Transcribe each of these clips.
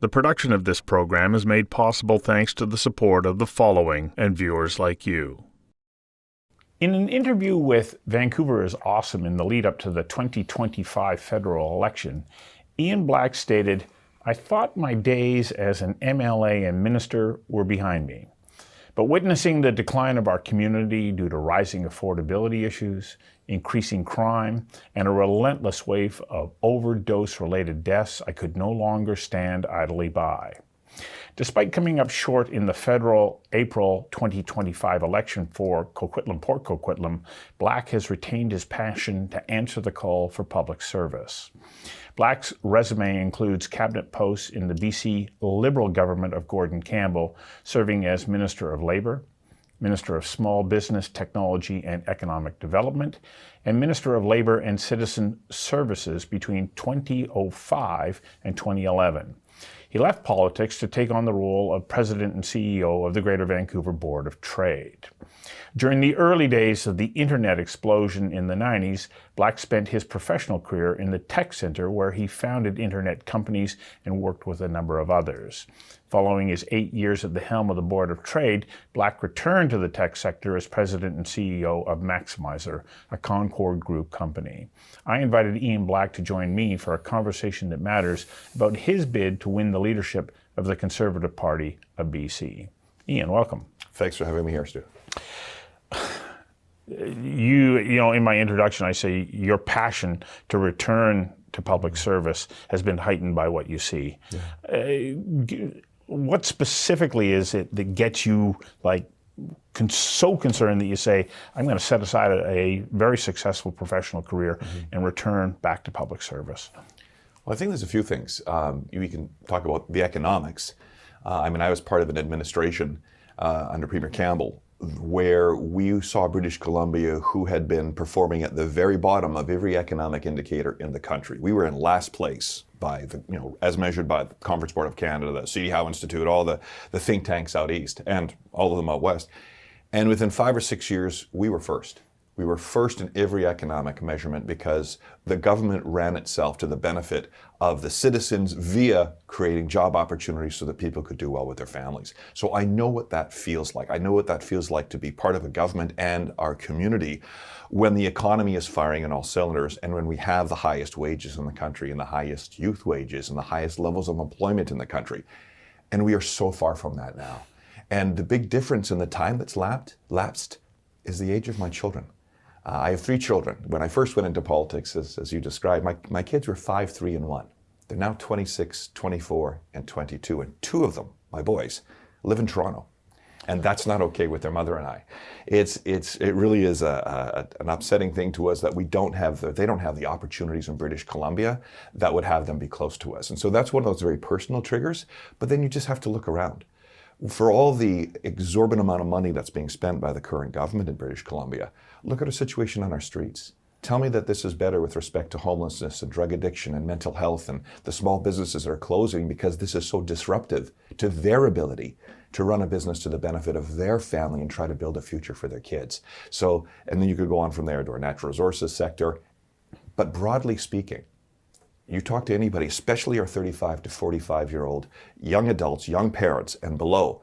The production of this program is made possible thanks to the support of the following and viewers like you. In an interview with Vancouver is Awesome in the lead up to the 2025 federal election, Iain Black stated, "I thought my days as an MLA and minister were behind me. But witnessing the decline of our community due to rising affordability issues, increasing crime, and a relentless wave of overdose-related deaths, I could no longer stand idly by." Despite coming up short in the federal April 2025 election for Coquitlam, Port Coquitlam, Black has retained his passion to answer the call for public service. Black's resume includes cabinet posts in the BC Liberal government of Gordon Campbell, serving as Minister of Labour, Minister of Small Business, Technology and Economic Development, and Minister of Labour and Citizen Services between 2005 and 2011. He left politics to take on the role of President and CEO of the Greater Vancouver Board of Trade. During the early days of the internet explosion in the 90s, Black spent his professional career in the tech center where he founded internet companies and worked with a number of others. Following his 8 years at the helm of the Board of Trade, Black returned to the tech sector as president and CEO of Maximizer, a Concord Group company. I invited Iain Black to join me for a conversation that matters about his bid to win the leadership of the Conservative Party of BC. Iain, welcome. Thanks for having me here, Stu. You know, in my introduction, I say your passion to return to public service has been heightened by what you see. Yeah. What specifically is it that gets you so concerned that you say, I'm going to set aside a very successful professional career and return back to public service? Well, I think there's a few things. We can talk about the economics. I was part of an administration under Premier Campbell where we saw British Columbia, who had been performing at the very bottom of every economic indicator in the country. We were in last place by as measured by the Conference Board of Canada, the C.D. Howe Institute, all the think tanks out east, and all of them out west. And within 5 or 6 years, we were first. We were first in every economic measurement because the government ran itself to the benefit of the citizens via creating job opportunities so that people could do well with their families. So I know what that feels like. I know what that feels like to be part of a government and our community when the economy is firing on all cylinders and when we have the highest wages in the country and the highest youth wages and the highest levels of employment in the country. And we are so far from that now. And the big difference in the time that's lapsed is the age of my children. I have 3 children. When I first went into politics, as you described, my kids were 5, 3, and 1. They're now 26, 24, and 22. And 2 of them, my boys, live in Toronto. And that's not okay with their mother and I. It really is an upsetting thing to us that they don't have the opportunities in British Columbia that would have them be close to us. And so that's one of those very personal triggers. But then you just have to look around. For all the exorbitant amount of money that's being spent by the current government in British Columbia, look at our situation on our streets. Tell me that this is better with respect to homelessness and drug addiction and mental health and the small businesses that are closing because this is so disruptive to their ability to run a business to the benefit of their family and try to build a future for their kids. So, and then you could go on from there to our natural resources sector. But broadly speaking, you talk to anybody, especially our 35 to 45-year-old young adults, young parents and below,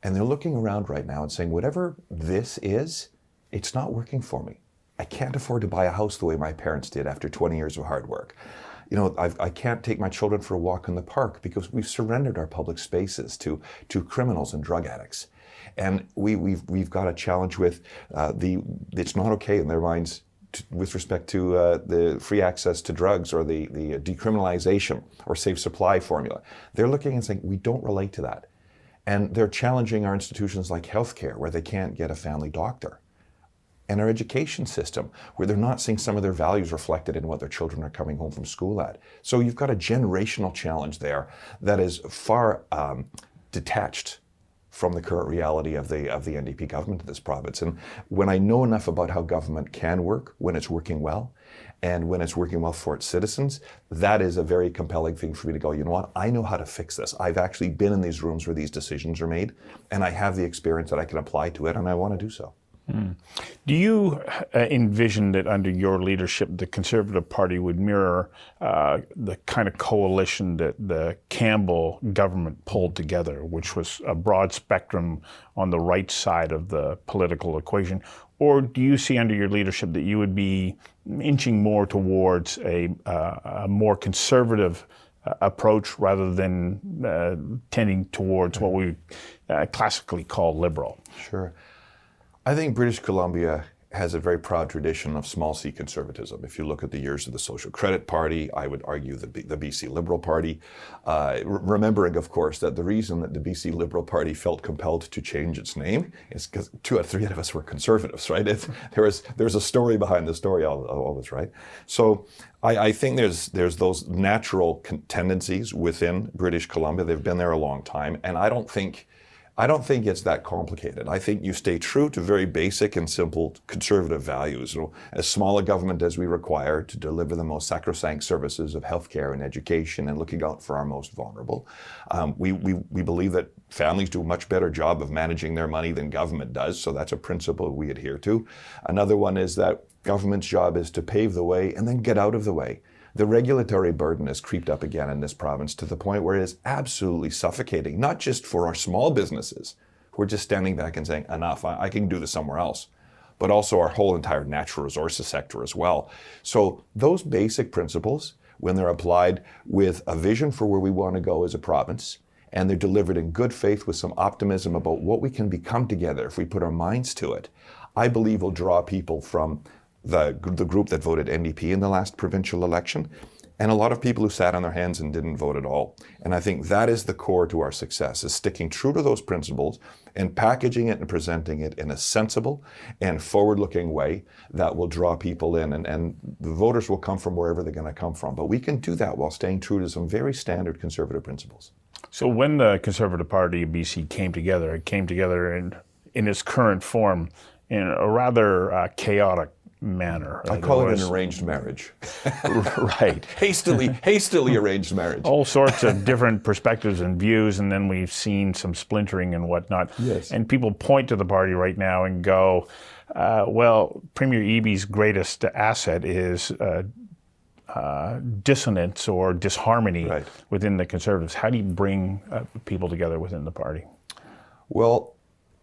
and they're looking around right now and saying, whatever this is, it's not working for me. I can't afford to buy a house the way my parents did after 20 years of hard work. I can't take my children for a walk in the park because we've surrendered our public spaces to criminals and drug addicts. And we've got a challenge with it's not okay in their minds with respect to the free access to drugs or the decriminalization or safe supply formula. They're looking and saying, we don't relate to that. And they're challenging our institutions like healthcare, where they can't get a family doctor. And our education system, where they're not seeing some of their values reflected in what their children are coming home from school at. So you've got a generational challenge there that is far detached from the current reality of the NDP government of this province. And when I know enough about how government can work, when it's working well, and when it's working well for its citizens, that is a very compelling thing for me to go, you know what, I know how to fix this. I've actually been in these rooms where these decisions are made, and I have the experience that I can apply to it, and I want to do so. Do you envision that under your leadership, the Conservative Party would mirror the kind of coalition that the Campbell government pulled together, which was a broad spectrum on the right side of the political equation? Or do you see under your leadership that you would be inching more towards a more conservative approach rather than tending towards what we classically call liberal? Sure. I think British Columbia has a very proud tradition of small c conservatism. If you look at the years of the Social Credit Party, I would argue the BC Liberal Party, remembering, of course, that the reason that the BC Liberal Party felt compelled to change its name is because 2 out of 3 of us were conservatives, right? There's a story behind the story, always, right? So I think there's those natural tendencies within British Columbia. They've been there a long time, and I don't think it's that complicated. I think you stay true to very basic and simple conservative values. As small a government as we require to deliver the most sacrosanct services of healthcare and education and looking out for our most vulnerable. We believe that families do a much better job of managing their money than government does, so that's a principle we adhere to. Another one is that government's job is to pave the way and then get out of the way. The regulatory burden has creeped up again in this province to the point where it is absolutely suffocating, not just for our small businesses who are just standing back and saying, enough, I can do this somewhere else, but also our whole entire natural resources sector as well. So those basic principles, when they're applied with a vision for where we want to go as a province, and they're delivered in good faith with some optimism about what we can become together if we put our minds to it, I believe will draw people from the group that voted NDP in the last provincial election, and a lot of people who sat on their hands and didn't vote at all. And I think that is the core to our success, is sticking true to those principles and packaging it and presenting it in a sensible and forward-looking way that will draw people in. And the voters will come from wherever they're going to come from. But we can do that while staying true to some very standard conservative principles. So when the Conservative Party of BC came together, it came together in its current form in a rather chaotic manner. I call it an arranged marriage. Right. hastily arranged marriage. All sorts of different perspectives and views, and then we've seen some splintering and whatnot. Yes. And people point to the party right now and go, well, Premier Eby's greatest asset is dissonance or disharmony within the Conservatives. How do you bring people together within the party? Well,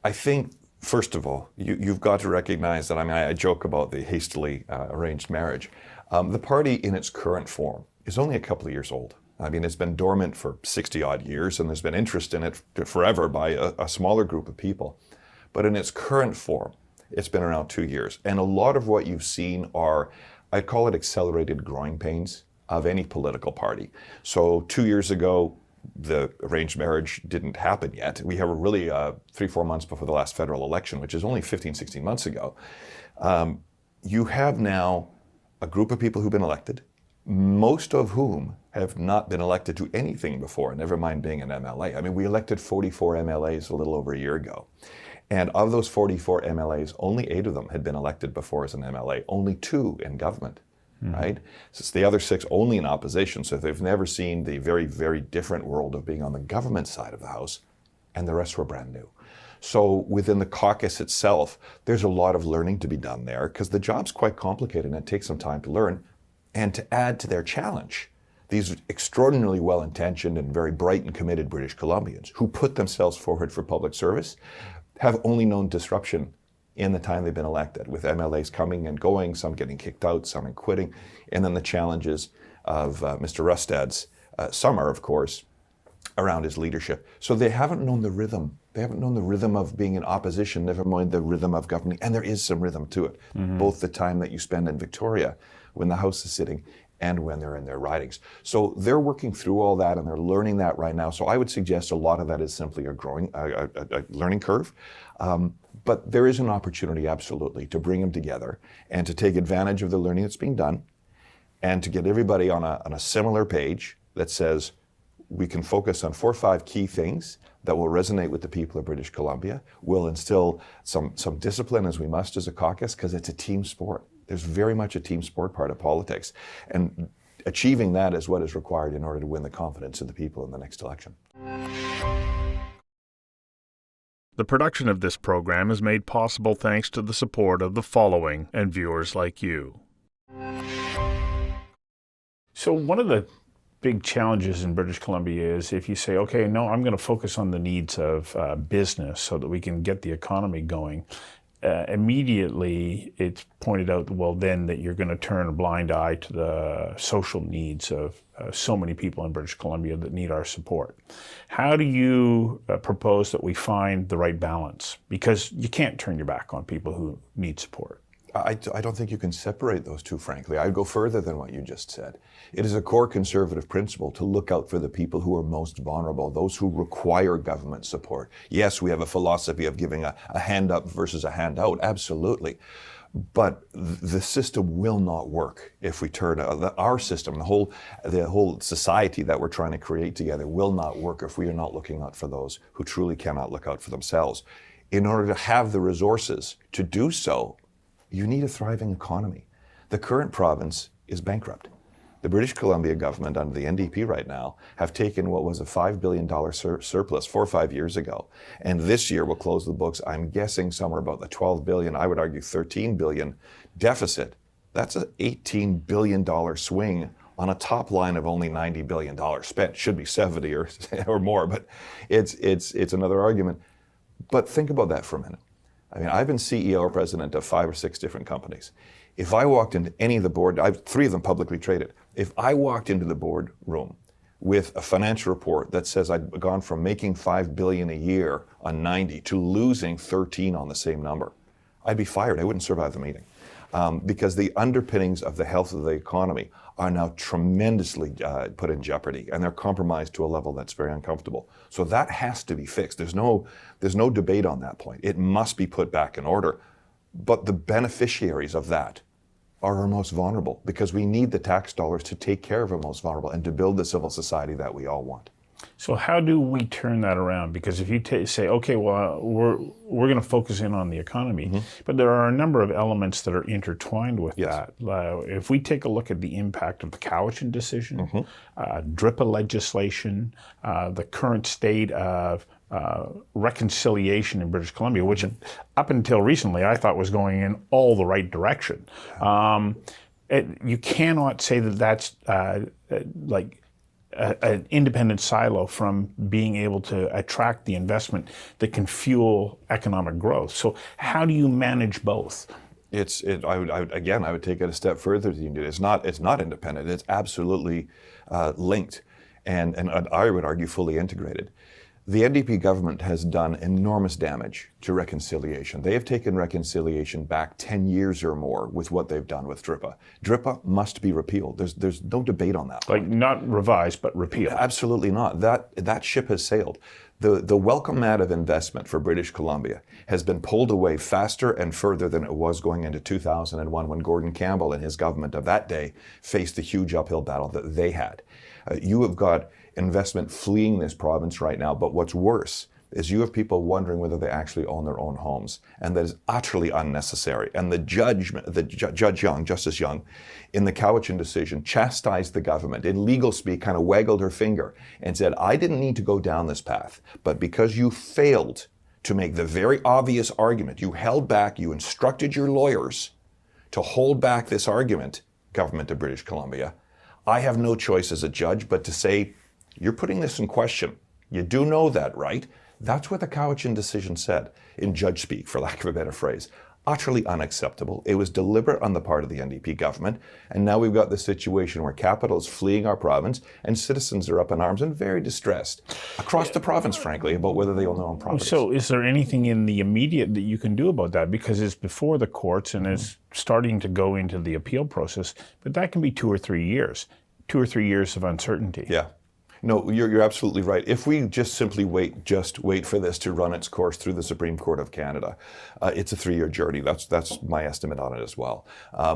I think first of all, you've got to recognize that, I joke about the hastily arranged marriage. The party in its current form is only a couple of years old. It's been dormant for 60 odd years, and there's been interest in it forever by a smaller group of people. But in its current form, it's been around 2 years. And a lot of what you've seen are, I call it accelerated growing pains of any political party. So 2 years ago, the arranged marriage didn't happen yet. We have really 3-4 months before the last federal election, which is only 15-16 months ago. You have now a group of people who've been elected, most of whom have not been elected to anything before, never mind being an MLA. We elected 44 MLAs a little over a year ago. And of those 44 MLAs, only 8 of them had been elected before as an MLA, only 2 in government. Right? So it's the other 6 only in opposition, so they've never seen the very, very different world of being on the government side of the House, and the rest were brand new. So within the caucus itself, there's a lot of learning to be done there, because the job's quite complicated and it takes some time to learn. And to add to their challenge, these extraordinarily well-intentioned and very bright and committed British Columbians who put themselves forward for public service have only known disruption in the time they've been elected, with MLAs coming and going, some getting kicked out, some quitting, and then the challenges of Mr. Rustad's summer, of course, around his leadership. So they haven't known the rhythm. They haven't known the rhythm of being in opposition, never mind the rhythm of governing. And there is some rhythm to it, both the time that you spend in Victoria when the House is sitting and when they're in their ridings. So they're working through all that and they're learning that right now. So I would suggest a lot of that is simply a learning curve. But there is an opportunity, absolutely, to bring them together and to take advantage of the learning that's being done and to get everybody on a similar page that says we can focus on 4 or 5 key things that will resonate with the people of British Columbia. We'll instill some discipline as we must as a caucus, because it's a team sport. There's very much a team sport part of politics. And achieving that is what is required in order to win the confidence of the people in the next election. The production of this program is made possible thanks to the support of the following and viewers like you. So one of the big challenges in British Columbia is if you say, okay, no, I'm going to focus on the needs of business so that we can get the economy going, immediately it's pointed out, well, then that you're going to turn a blind eye to the social needs of so many people in British Columbia that need our support. How do you propose that we find the right balance? Because you can't turn your back on people who need support. I don't think you can separate those two, frankly. I'd go further than what you just said. It is a core conservative principle to look out for the people who are most vulnerable, those who require government support. Yes, we have a philosophy of giving a hand up versus a hand out, absolutely. But the system will not work if we turn our system, the whole society that we're trying to create together will not work if we are not looking out for those who truly cannot look out for themselves. In order to have the resources to do so, you need a thriving economy. The current province is bankrupt. The British Columbia government under the NDP right now have taken what was a $5 billion surplus 4 or 5 years ago. And this year will close the books, I'm guessing somewhere about the 12 billion, I would argue 13 billion deficit. That's an $18 billion swing on a top line of only $90 billion spent. Should be 70 or more, but it's another argument. But think about that for a minute. I mean, I've been CEO or president of 5 or 6 different companies. If I walked into any of the board, I've 3 of them publicly traded. If I walked into the board room with a financial report that says I'd gone from making $5 billion a year on 90 to losing 13 on the same number, I'd be fired. I wouldn't survive the meeting. Because the underpinnings of the health of the economy are now tremendously put in jeopardy, and they're compromised to a level that's very uncomfortable. So that has to be fixed. There's no debate on that point. It must be put back in order. But the beneficiaries of that are our most vulnerable, because we need the tax dollars to take care of our most vulnerable and to build the civil society that we all want. So how do we turn that around? Because if you say, okay, well, we're going to focus in on the economy, but there are a number of elements that are intertwined with that. If we take a look at the impact of the Coquitlam decision, DRIPA legislation, the current state of reconciliation in British Columbia, which up until recently I thought was going in all the right direction. You cannot say that that's an independent silo from being able to attract the investment that can fuel economic growth. So how do you manage both? I would take it a step further. It's not independent. It's absolutely linked, and I would argue fully integrated. The NDP government has done enormous damage to reconciliation. They have taken reconciliation back 10 years or more with what they've done with DRIPA. DRIPA must be repealed. There's no debate on that point. Like not revised, but repealed. Absolutely not. That ship has sailed. The welcome mat of investment for British Columbia has been pulled away faster and further than it was going into 2001 when Gordon Campbell and his government of that day faced the huge uphill battle that they had. You have got investment fleeing this province right now, but what's worse is you have people wondering whether they actually own their own homes, and that is utterly unnecessary. And Justice Young, in the Coquitlam decision, chastised the government. In legal speak, kind of waggled her finger and said, I didn't need to go down this path, but because you failed to make the very obvious argument, you held back, you instructed your lawyers to hold back this argument, government of British Columbia, I have no choice as a judge but to say, you're putting this in question. You do know that, right? That's what the Coquitlam decision said, in judge speak, for lack of a better phrase. Utterly unacceptable. It was deliberate on the part of the NDP government, and now we've got the situation where capital is fleeing our province and citizens are up in arms and very distressed across the province, frankly, about whether they own their own property. So is there anything in the immediate that you can do about that? Because it's before the courts and it's starting to go into the appeal process, but that can be 2 or 3 years. 2 or 3 years of uncertainty. Yeah. No, you're absolutely right. If we just simply wait for this to run its course through the Supreme Court of Canada, it's a 3-year journey. That's my estimate on it as well.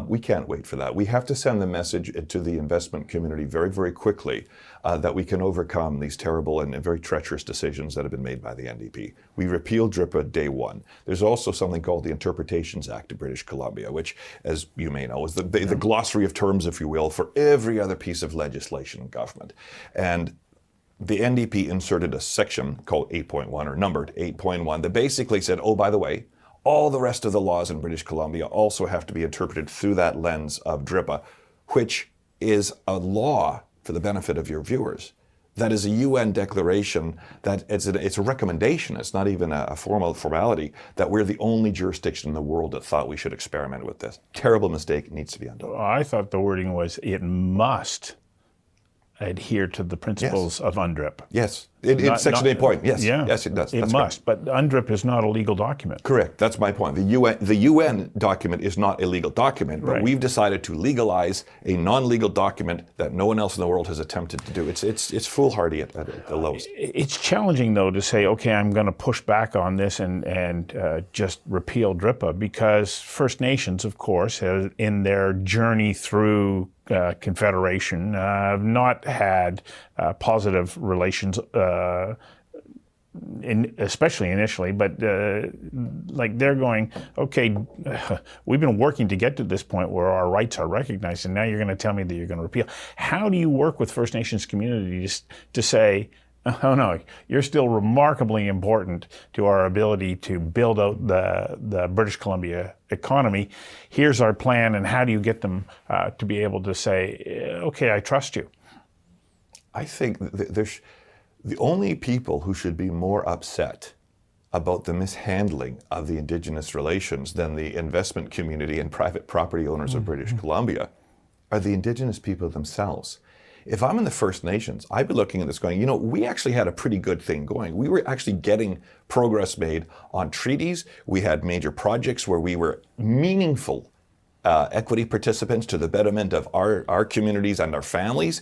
We can't wait for that. We have to send the message to the investment community very, very quickly that we can overcome these terrible and very treacherous decisions that have been made by the NDP. We repealed DRIPA day one. There's also something called the Interpretations Act of British Columbia, which, as you may know, is the glossary of terms, if you will, for every other piece of legislation in government. And the NDP inserted a section called 8.1 or numbered 8.1 that basically said, oh, by the way, all the rest of the laws in British Columbia also have to be interpreted through that lens of DRIPA, which is a law for the benefit of your viewers. That is a UN declaration that it's a recommendation. It's not even a formality that we're the only jurisdiction in the world that thought we should experiment with this. Terrible mistake, needs to be undone. I thought the wording was it must adhere to the principles of UNDRIP. Yes, in Section 8 point. Yes, yeah, yes, it does. It That's must, correct. but UNDRIP is not a legal document. Correct. That's my point. The UN document is not a legal document, but Right. we've decided to legalize a non-legal document that no one else in the world has attempted to do. It's foolhardy at the lowest. It's challenging, though, to say, okay, I'm going to push back on this and just repeal DRIPA, because First Nations, of course, have, in their journey through Confederation, have not had positive relations, especially initially, but like they're going, okay, we've been working to get to this point where our rights are recognized, and now you're going to tell me that you're going to repeal. How do you work with First Nations communities to say, oh no, you're still remarkably important to our ability to build out the British Columbia economy. Here's our plan, and how do you get them to be able to say, okay, I trust you? I think there's the only people who should be more upset about the mishandling of the Indigenous relations than the investment community and private property owners of British Columbia are the Indigenous people themselves. If I'm in the First Nations, I'd be looking at this going, you know, we actually had a pretty good thing going. We were actually getting progress made on treaties. We had major projects where we were meaningful equity participants to the betterment of our communities and our families.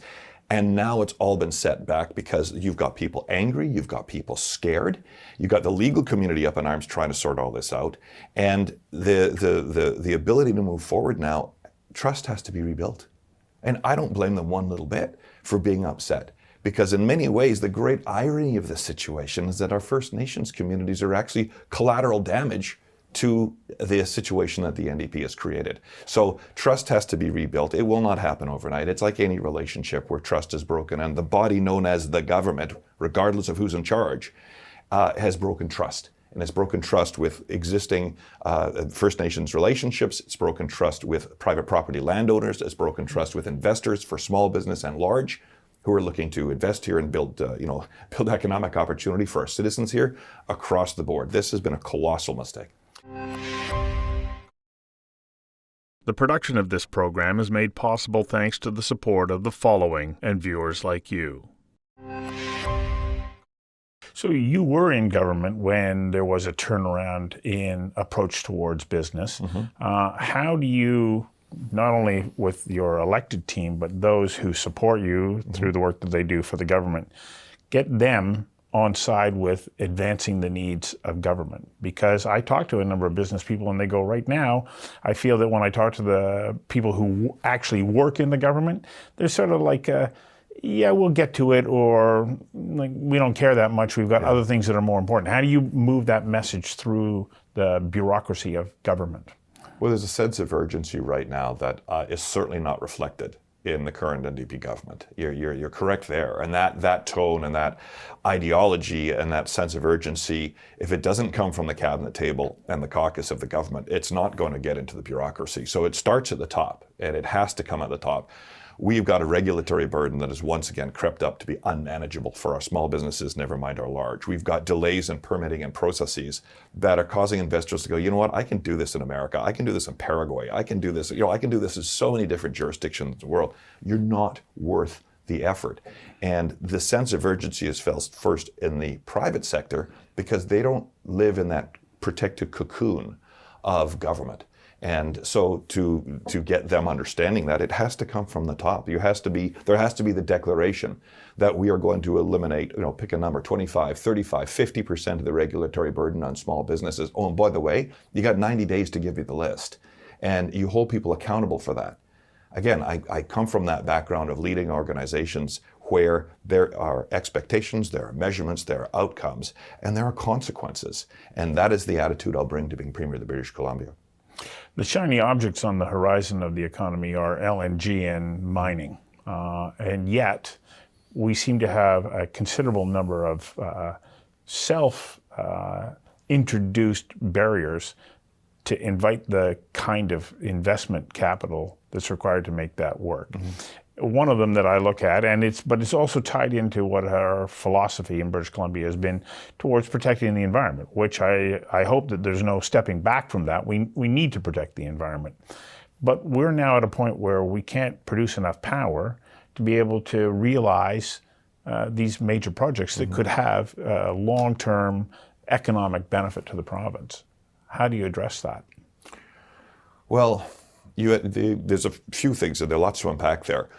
And now it's all been set back because you've got people angry, you've got people scared, you've got the legal community up in arms trying to sort all this out. And the ability to move forward now, trust has to be rebuilt. And I don't blame them one little bit for being upset, because in many ways, the great irony of this situation is that our First Nations communities are actually collateral damage to the situation that the NDP has created. So trust has to be rebuilt. It will not happen overnight. It's like any relationship where trust is broken, and the body known as the government, regardless of who's in charge, has broken trust. And it's broken trust with existing First Nations relationships. It's broken trust with private property landowners. It's broken trust with investors for small business and large, who are looking to invest here and build economic opportunity for our citizens here across the board. This has been a colossal mistake. The production of this program is made possible thanks to the support of the following and viewers like you. So you were in government when there was a turnaround in approach towards business. Mm-hmm. How do you, not only with your elected team, but those who support you through the work that they do for the government, get them on side with advancing the needs of government? Because I talk to a number of business people and they go, right now, I feel that when I talk to the people who actually work in the government, they're sort of like, yeah, we'll get to it, or like, we don't care that much. We've got other things that are more important. How do you move that message through the bureaucracy of government? Well, there's a sense of urgency right now that is certainly not reflected in the current NDP government. You're correct there. And that tone and that ideology and that sense of urgency, if it doesn't come from the cabinet table and the caucus of the government, it's not going to get into the bureaucracy. So it starts at the top, and it has to come at the top. We've got a regulatory burden that has once again crept up to be unmanageable for our small businesses, never mind our large. We've got delays in permitting and processes that are causing investors to go, you know what, I can do this in America, I can do this in Paraguay, I can do this, I can do this in so many different jurisdictions in the world. You're not worth the effort. And the sense of urgency is felt first in the private sector because they don't live in that protected cocoon of government. And so to get them understanding that, it has to come from the top. There has to be the declaration that we are going to eliminate, pick a number, 25, 35, 50% of the regulatory burden on small businesses. Oh, and by the way, you got 90 days to give you the list. And you hold people accountable for that. Again, I come from that background of leading organizations where there are expectations, there are measurements, there are outcomes, and there are consequences. And that is the attitude I'll bring to being Premier of the British Columbia. The shiny objects on the horizon of the economy are LNG and mining. And yet, we seem to have a considerable number of self-introduced barriers to invite the kind of investment capital that's required to make that work. One of them that I look at, but it's also tied into what our philosophy in British Columbia has been towards protecting the environment, which I hope that there's no stepping back from that. We need to protect the environment. But we're now at a point where we can't produce enough power to be able to realize these major projects that could have long-term economic benefit to the province. How do you address that? Well, there's a few things, and there are lots to unpack there.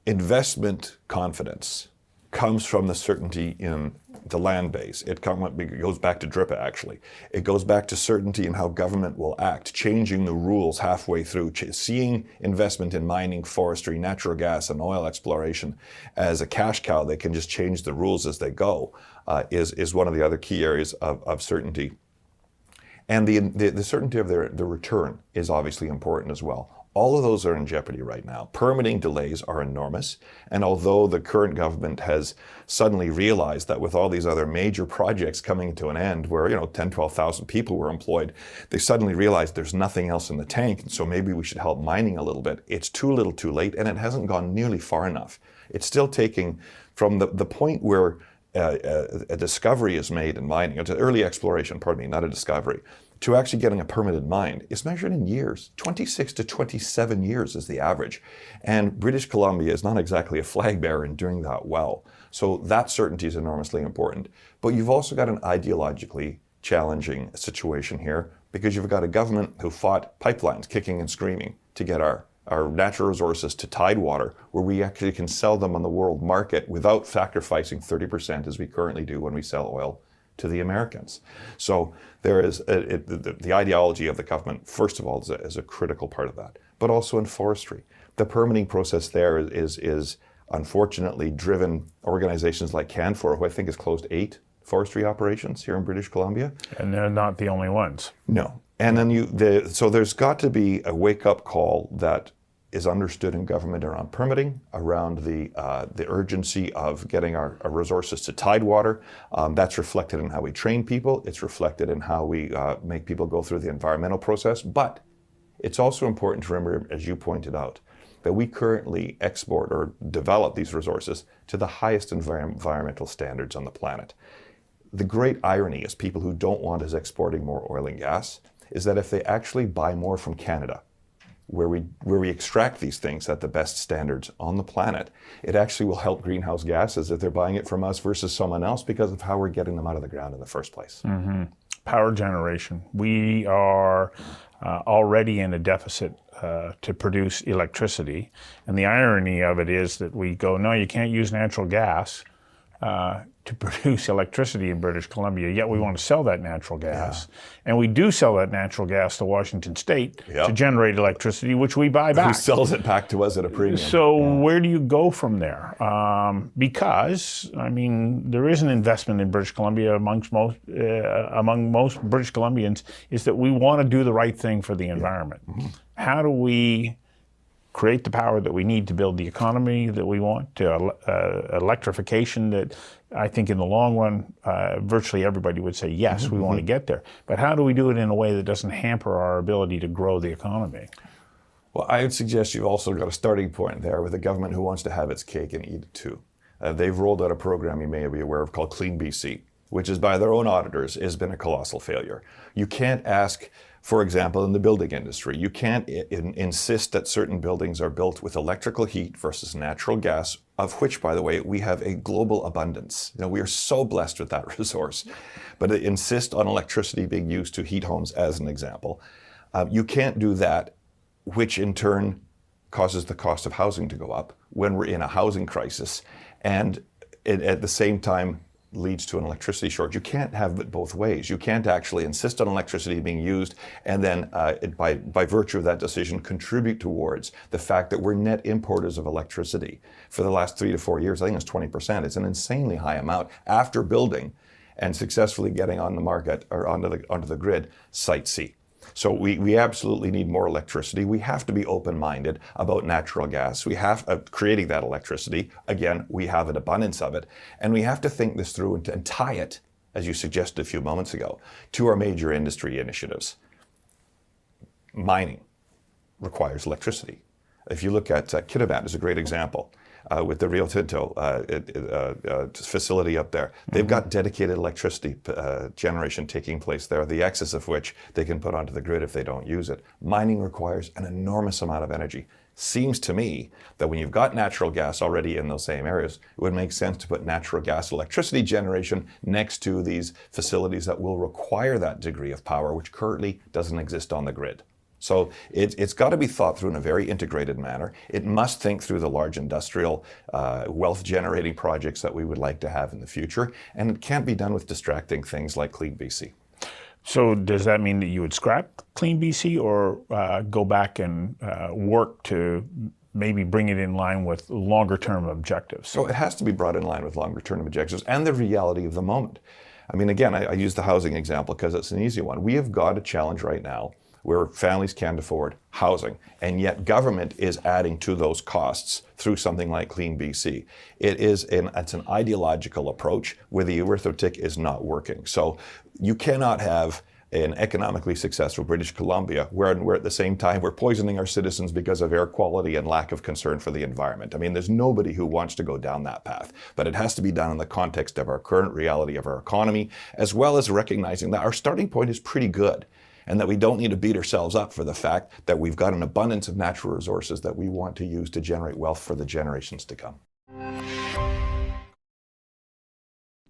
Investment confidence comes from the certainty in the land base. It goes back to DRIPA, actually. It goes back to certainty in how government will act, changing the rules halfway through, seeing investment in mining, forestry, natural gas, and oil exploration as a cash cow. They can just change the rules as they go, is one of the other key areas of certainty. And the certainty of the return is obviously important as well. All of those are in jeopardy right now. Permitting delays are enormous. And although the current government has suddenly realized that with all these other major projects coming to an end where 10, 12,000 people were employed, they suddenly realized there's nothing else in the tank. And so maybe we should help mining a little bit. It's too little too late, and it hasn't gone nearly far enough. It's still taking from the point where a discovery is made in mining, it's an early exploration, not a discovery, to actually getting a permitted mine is measured in years. 26 to 27 years is the average. And British Columbia is not exactly a flag bearer in doing that well. So that certainty is enormously important. But you've also got an ideologically challenging situation here because you've got a government who fought pipelines kicking and screaming to get our natural resources to tidewater, where we actually can sell them on the world market without sacrificing 30% as we currently do when we sell oil to the Americans. So there is the ideology of the government, first of all, is a critical part of that, but also in forestry. The permitting process there is unfortunately driven organizations like Canfor, who I think has closed 8 forestry operations here in British Columbia. And they're not the only ones. No. And then so there's got to be a wake-up call that is understood in government around permitting, around the urgency of getting our resources to tidewater. That's reflected in how we train people. It's reflected in how we make people go through the environmental process. But it's also important to remember, as you pointed out, that we currently export or develop these resources to the highest environmental standards on the planet. The great irony is people who don't want us exporting more oil and gas is that if they actually buy more from Canada, where we extract these things at the best standards on the planet, it actually will help greenhouse gases if they're buying it from us versus someone else because of how we're getting them out of the ground in the first place. Mm-hmm. Power generation. We are already in a deficit to produce electricity. And the irony of it is that we go, no, you can't use natural gas to produce electricity in British Columbia, yet we want to sell that natural gas. Yeah. And we do sell that natural gas to Washington State to generate electricity, which we buy back. Who sells it back to us at a premium. So where do you go from there? Because, I mean, there is an investment in British Columbia among most British Columbians is that we want to do the right thing for the environment. Mm-hmm. How do we create the power that we need to build the economy that we want, to electrification that I think in the long run, virtually everybody would say, yes, we want to get there. But how do we do it in a way that doesn't hamper our ability to grow the economy? Well, I would suggest you've also got a starting point there with a government who wants to have its cake and eat it too. They've rolled out a program you may be aware of called Clean BC, which is by their own auditors has been a colossal failure. You can't ask, for example, in the building industry, you can't insist that certain buildings are built with electrical heat versus natural gas, of which, by the way, we have a global abundance. We are so blessed with that resource. But insist on electricity being used to heat homes, as an example. You can't do that, which in turn causes the cost of housing to go up when we're in a housing crisis, and at the same time leads to an electricity shortage. You can't have it both ways. You can't actually insist on electricity being used and then by virtue of that decision contribute towards the fact that we're net importers of electricity. For the last 3 to 4 years, I think it's 20%. It's an insanely high amount after building and successfully getting on the market or onto the grid, Site C. So we absolutely need more electricity. We have to be open-minded about natural gas. We have creating that electricity. Again, we have an abundance of it. And we have to think this through and tie it, as you suggested a few moments ago, to our major industry initiatives. Mining requires electricity. If you look at Coquitlam is a great example. With the Rio Tinto facility up there. They've got dedicated electricity generation taking place there, the excess of which they can put onto the grid if they don't use it. Mining requires an enormous amount of energy. Seems to me that when you've got natural gas already in those same areas, it would make sense to put natural gas electricity generation next to these facilities that will require that degree of power, which currently doesn't exist on the grid. So it's got to be thought through in a very integrated manner. It must think through the large industrial wealth-generating projects that we would like to have in the future, and it can't be done with distracting things like Clean BC. So does that mean that you would scrap Clean BC or go back and work to maybe bring it in line with longer-term objectives? So it has to be brought in line with longer-term objectives and the reality of the moment. I mean, again, I use the housing example because it's an easy one. We have got a challenge right now where families can't afford housing, and yet government is adding to those costs through something like Clean BC. It's an ideological approach where the arithmetic is not working. So you cannot have an economically successful British Columbia where at the same time we're poisoning our citizens because of air quality and lack of concern for the environment. I mean, there's nobody who wants to go down that path, but it has to be done in the context of our current reality of our economy, as well as recognizing that our starting point is pretty good, and that we don't need to beat ourselves up for the fact that we've got an abundance of natural resources that we want to use to generate wealth for the generations to come.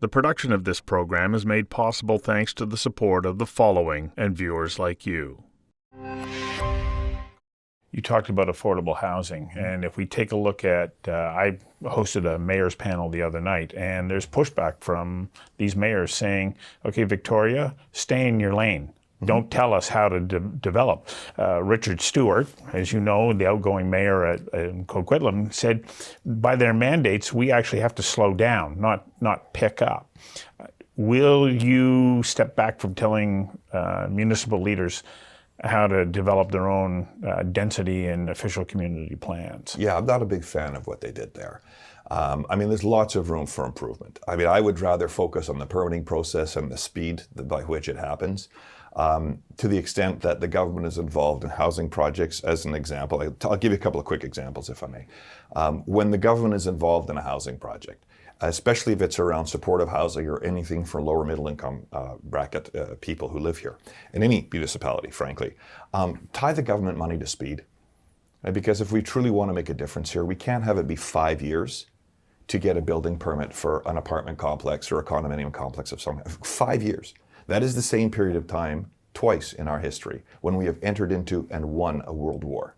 The production of this program is made possible thanks to the support of the following and viewers like you. You talked about affordable housing, and if we take a look at, I hosted a mayor's panel the other night, and there's pushback from these mayors saying, okay, Victoria, stay in your lane. Don't tell us how to develop. Richard Stuart, as you know, the outgoing mayor at Coquitlam, said by their mandates, we actually have to slow down, not pick up. Will you step back from telling municipal leaders how to develop their own density and official community plans? Yeah, I'm not a big fan of what they did there. I mean, there's lots of room for improvement. I mean, I would rather focus on the permitting process and the speed by which it happens. To the extent that the government is involved in housing projects, as an example, I'll give you a couple of quick examples if I may. When the government is involved in a housing project, especially if it's around supportive housing or anything for lower middle income bracket people who live here, in any municipality, frankly, tie the government money to speed. Right? Because if we truly want to make a difference here, we can't have it be 5 years to get a building permit for an apartment complex or a condominium complex of some 5 years. That is the same period of time twice in our history when we have entered into and won a world war.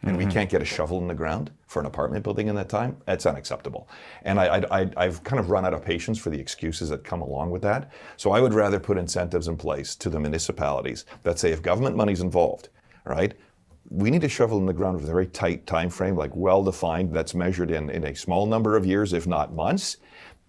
And we can't get a shovel in the ground for an apartment building in that time. That's unacceptable. And I've kind of run out of patience for the excuses that come along with that. So I would rather put incentives in place to the municipalities that say if government money's involved, right, we need a shovel in the ground with a very tight time frame, like well-defined, that's measured in a small number of years, if not months.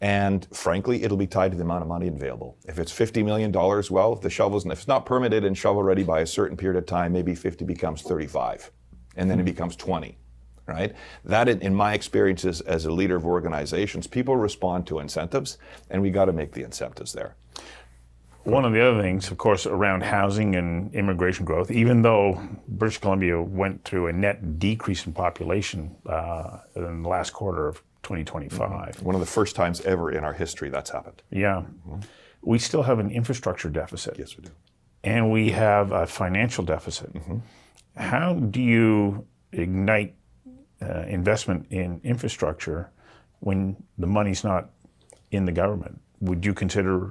And frankly, it'll be tied to the amount of money available. If it's $50 million, well, if it's not permitted and shovel ready by a certain period of time, maybe 50 becomes 35, and then it becomes 20, right? That, in my experiences as a leader of organizations, people respond to incentives, and we got to make the incentives there. One of the other things, of course, around housing and immigration growth, even though British Columbia went through a net decrease in population in the last quarter of 2025. One of the first times ever in our history that's happened. Yeah. We still have an infrastructure deficit. Yes, we do. And we have a financial deficit. How do you ignite investment in infrastructure when the money's not in the government? Would you consider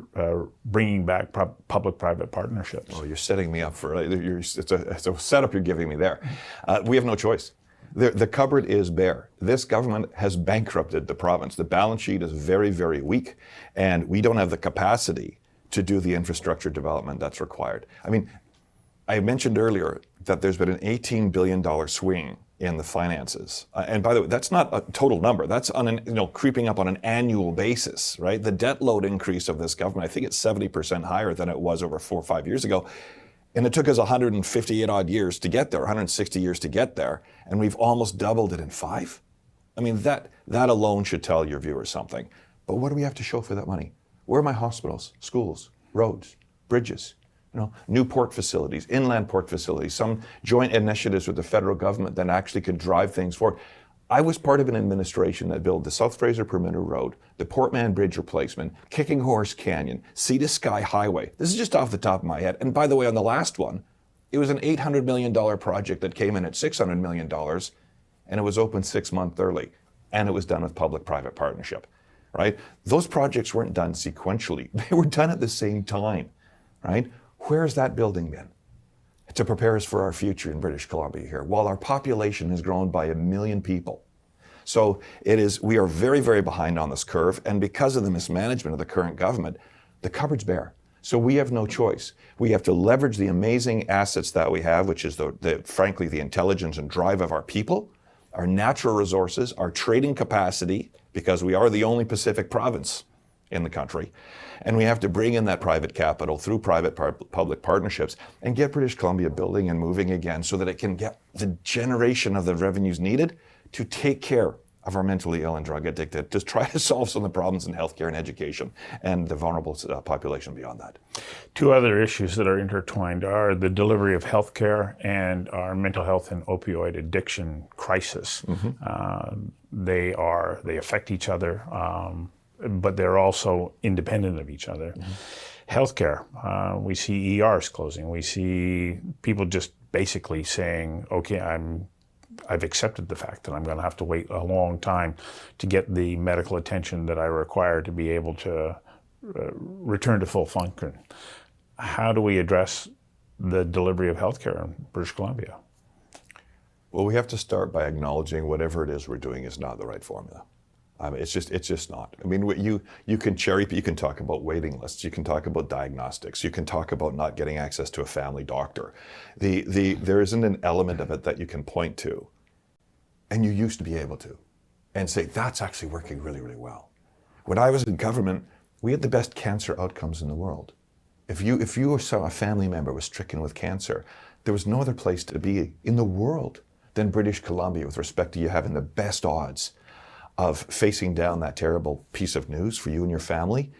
bringing back public-private partnerships? Oh, you're setting me up for it's a setup you're giving me there. We have no choice. The cupboard is bare. This government has bankrupted the province. The balance sheet is very, very weak, and we don't have the capacity to do the infrastructure development that's required. I mean, I mentioned earlier that there's been an $18 billion swing in the finances. And by the way, that's not a total number. That's on creeping up on an annual basis, right? The debt load increase of this government, I think it's 70% higher than it was over 4 or 5 years ago. And it took us 158 odd years to get there, 160 years to get there, and we've almost doubled it in 5. I mean, that alone should tell your viewers something. But what do we have to show for that money? Where are my hospitals, schools, roads, bridges, new port facilities, inland port facilities, some joint initiatives with the federal government that actually could drive things forward? I was part of an administration that built the South Fraser Perimeter Road, the Portman Bridge replacement, Kicking Horse Canyon, Sea to Sky Highway. This is just off the top of my head. And by the way, on the last one, it was an $800 million project that came in at $600 million, and it was opened 6 months early, and it was done with public-private partnership, right? Those projects weren't done sequentially. They were done at the same time, right? Where's that building been? To prepare us for our future in British Columbia here, while our population has grown by 1 million people. So we are very, very behind on this curve, and because of the mismanagement of the current government, the cupboard's bare. So we have no choice. We have to leverage the amazing assets that we have, which is frankly, the intelligence and drive of our people, our natural resources, our trading capacity, because we are the only Pacific province in the country. And we have to bring in that private capital through private-public partnerships and get British Columbia building and moving again so that it can get the generation of the revenues needed to take care of our mentally ill and drug addicted, to try to solve some of the problems in healthcare and education and the vulnerable population beyond that. 2 other issues that are intertwined are the delivery of healthcare and our mental health and opioid addiction crisis. They affect each other. But they're also independent of each other. Healthcare, we see ERs closing. We see people just basically saying, okay, I've accepted the fact that I'm going to have to wait a long time to get the medical attention that I require to be able to return to full function. How do we address the delivery of healthcare in British Columbia? Well, we have to start by acknowledging whatever it is we're doing is not the right formula. It's just not. I mean, you can you can talk about waiting lists, you can talk about diagnostics, you can talk about not getting access to a family doctor. There isn't an element of it that you can point to, and you used to be able to, and say, that's actually working really, really well. When I was in government, we had the best cancer outcomes in the world. If you saw a family member was stricken with cancer, there was no other place to be in the world than British Columbia with respect to you having the best odds of facing down that terrible piece of news for you and your family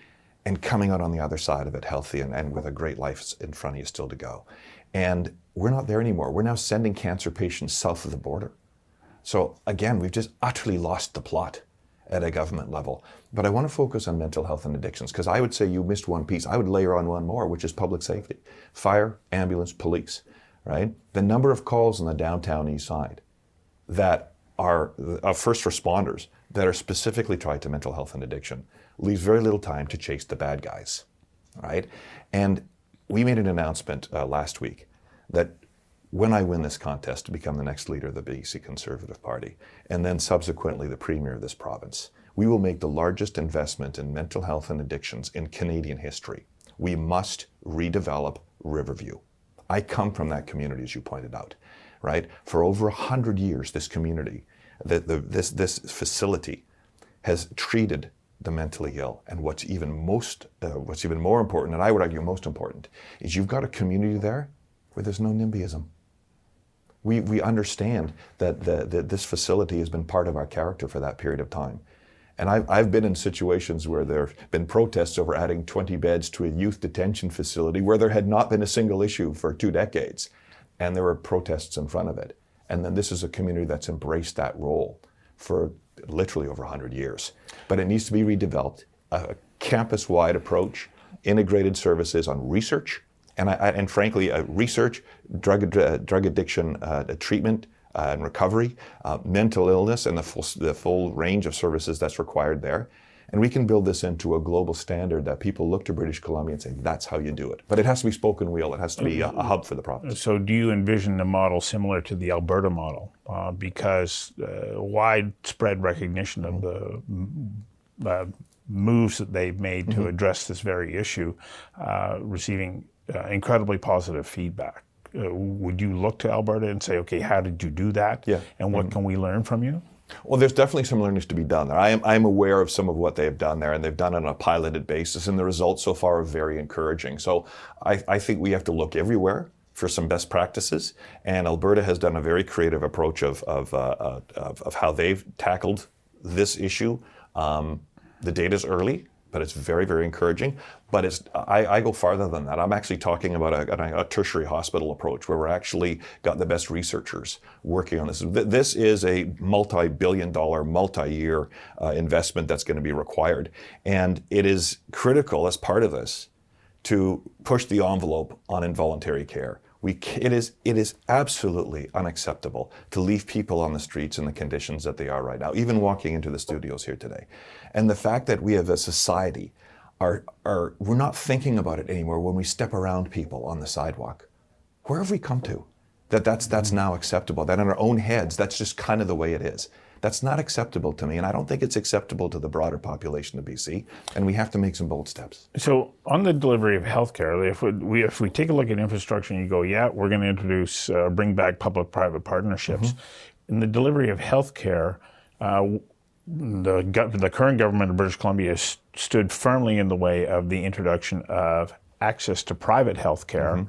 and coming out on the other side of it healthy and with a great life in front of you still to go. And we're not there anymore. We're now sending cancer patients south of the border. So again, we've just utterly lost the plot at a government level. But I want to focus on mental health and addictions, because I would say you missed one piece. I would layer on one more, which is public safety. Fire, ambulance, police, right? The number of calls on the downtown east side that are first responders that are specifically tied to mental health and addiction leaves very little time to chase the bad guys, right? And we made an announcement last week that when I win this contest to become the next leader of the BC Conservative Party, and then subsequently the Premier of this province, we will make the largest investment in mental health and addictions in Canadian history. We must redevelop Riverview. I come from that community, as you pointed out, right? For over 100 years, this community, this facility has treated the mentally ill. And what's even more important, and I would argue most important, is you've got a community there where there's no NIMBYism. We understand that this facility has been part of our character for that period of time. And I've been in situations where there have been protests over adding 20 beds to a youth detention facility where there had not been a single issue for 2 decades. And there were protests in front of it. And then this is a community that's embraced that role for literally over 100 years. But it needs to be redeveloped, a campus-wide approach, integrated services on research, and frankly, research, drug addiction treatment and recovery, mental illness, and the full range of services that's required there. And we can build this into a global standard that people look to British Columbia and say, that's how you do it. But it has to be spoken wheel. It has to be a hub for the province. So do you envision a model similar to the Alberta model? Because widespread recognition of the moves that they've made to address this very issue, receiving incredibly positive feedback. Would you look to Alberta and say, okay, how did you do that? Yeah. And what can we learn from you? Well, there's definitely some learnings to be done there. I'm aware of some of what they've done there, and they've done it on a piloted basis, and the results so far are very encouraging. So I think we have to look everywhere for some best practices, and Alberta has done a very creative approach of how they've tackled this issue. The data's early, but it's very, very encouraging. But I go farther than that. I'm actually talking about a tertiary hospital approach where we're actually got the best researchers working on this. This is a multi-billion-dollar, multi-year investment that's going to be required. And it is critical as part of this to push the envelope on involuntary care. It is absolutely unacceptable to leave people on the streets in the conditions that they are right now, even walking into the studios here today. And the fact that we have a society, we're not thinking about it anymore when we step around people on the sidewalk. Where have we come to? That's now acceptable, that in our own heads, that's just kind of the way it is. That's not acceptable to me, and I don't think it's acceptable to the broader population of BC, and we have to make some bold steps. So on the delivery of healthcare, if we take a look at infrastructure and you go, yeah, we're going to introduce, bring back public-private partnerships. In the delivery of healthcare, the current government of British Columbia stood firmly in the way of the introduction of access to private healthcare,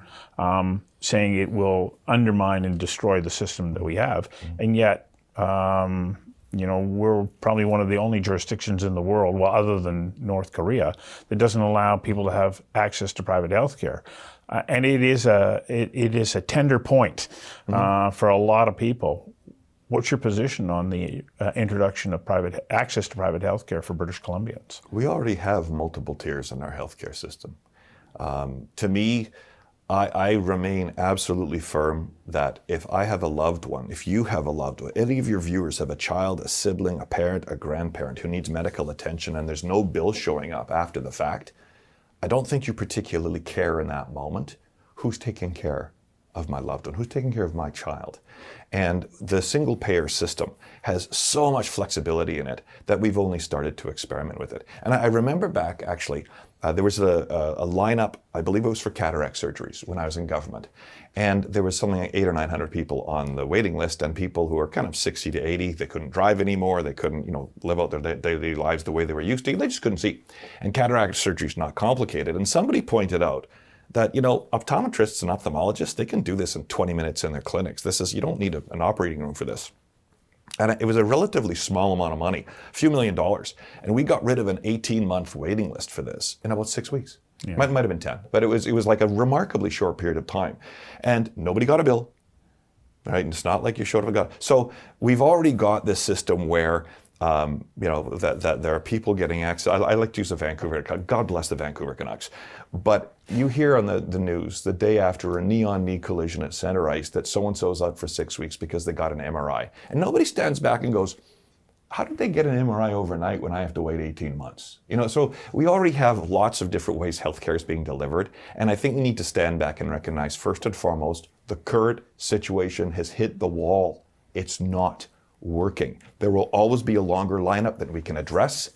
saying it will undermine and destroy the system that we have. And yet, we're probably one of the only jurisdictions in the world, well, other than North Korea, that doesn't allow people to have access to private health care. And it is a tender point for a lot of people. What's your position on the introduction of access to private health care for British Columbians? We already have multiple tiers in our healthcare system. To me, I remain absolutely firm that if I have a loved one, if you have a loved one, any of your viewers have a child, a sibling, a parent, a grandparent who needs medical attention and there's no bill showing up after the fact, I don't think you particularly care in that moment who's taking care of my loved one, who's taking care of my child. And the single payer system has so much flexibility in it that we've only started to experiment with it. And I remember back, actually, there was a lineup, I believe it was for cataract surgeries when I was in government. And there was something like 800 or 900 people on the waiting list, and people who were kind of 60 to 80, they couldn't drive anymore, they couldn't live out their daily lives the way they were used to, they just couldn't see. And cataract surgery is not complicated. And somebody pointed out that, optometrists and ophthalmologists, they can do this in 20 minutes in their clinics. You don't need an operating room for this. And it was a relatively small amount of money, a few $1 million. And we got rid of an 18-month waiting list for this in about 6 weeks. Yeah. Might have been 10, but it was like a remarkably short period of time. And nobody got a bill, right? And it's not like you showed up and got. So we've already got this system where that there are people getting access. I like to use the Vancouver, God bless the Vancouver Canucks. But you hear on the news the day after a knee-on-knee collision at Center Ice that so-and-so's out for 6 weeks because they got an MRI. And nobody stands back and goes, how did they get an MRI overnight when I have to wait 18 months? So we already have lots of different ways healthcare is being delivered. And I think we need to stand back and recognize, first and foremost, the current situation has hit the wall. It's not working. There will always be a longer lineup that we can address,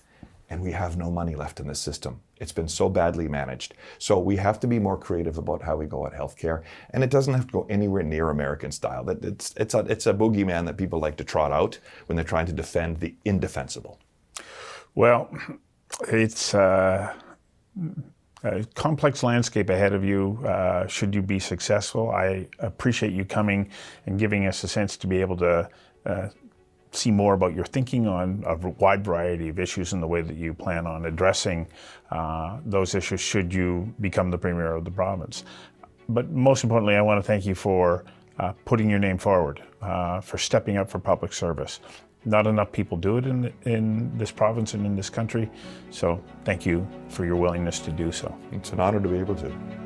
and we have no money left in this system. It's been so badly managed. So we have to be more creative about how we go at healthcare, and it doesn't have to go anywhere near American style. It's a boogeyman that people like to trot out when they're trying to defend the indefensible. Well, it's a complex landscape ahead of you should you be successful. I appreciate you coming and giving us a sense to be able to see more about your thinking on a wide variety of issues and the way that you plan on addressing those issues should you become the Premier of the province. But most importantly, I want to thank you for putting your name forward, for stepping up for public service. Not enough people do it in this province and in this country, so thank you for your willingness to do so. It's an honor to be able to.